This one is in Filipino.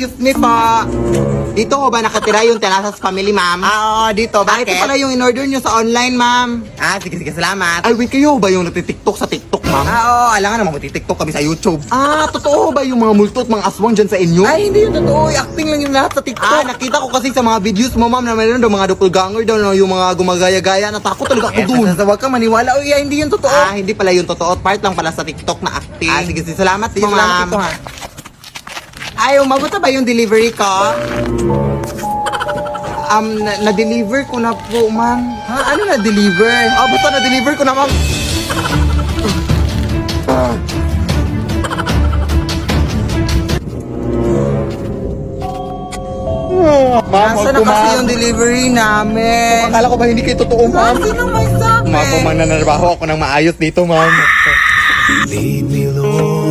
excuse me po. Dito ho ba nakatira yung Telasas family, ma'am? Oo, dito. Ito pala yung in-order nyo sa online, ma'am. Sige, salamat. Ay, wait, kayo ba yung natitiktok sa TikTok, ma'am? Oo, alangan naman mag-tiktok kami sa YouTube. Totoo ba yung mga multo at mga aswang dyan sa inyo? Ay, hindi yun totoo. Acting lang yung lahat sa TikTok. Nakita ko kasi sa mga videos mo, ma'am, na mayroon daw mga doppelganger daw, no, yung mga gumagaya-gaya. Natakot talaga ako dun. Huwag kang maniwala. Uy, hindi yun totoo. Hindi pala yung totoo. Part lang pala sa TikTok na acting. Sige, salamat Sige, po, salamat ma'am. ito, ha. Ay, umabot na ba yung delivery ko? Na-deliver ko na po, ma'am. Ano na-deliver? Basta na-deliver ko na, ma'am. Ma'am, Nasaan na kasi yung delivery namin? Akala ko ba hindi kayo totoo, ma'am? Sino may sabi? Ma'am, mananarbaho ako ng maayos dito, ma'am. Lead me, Lord.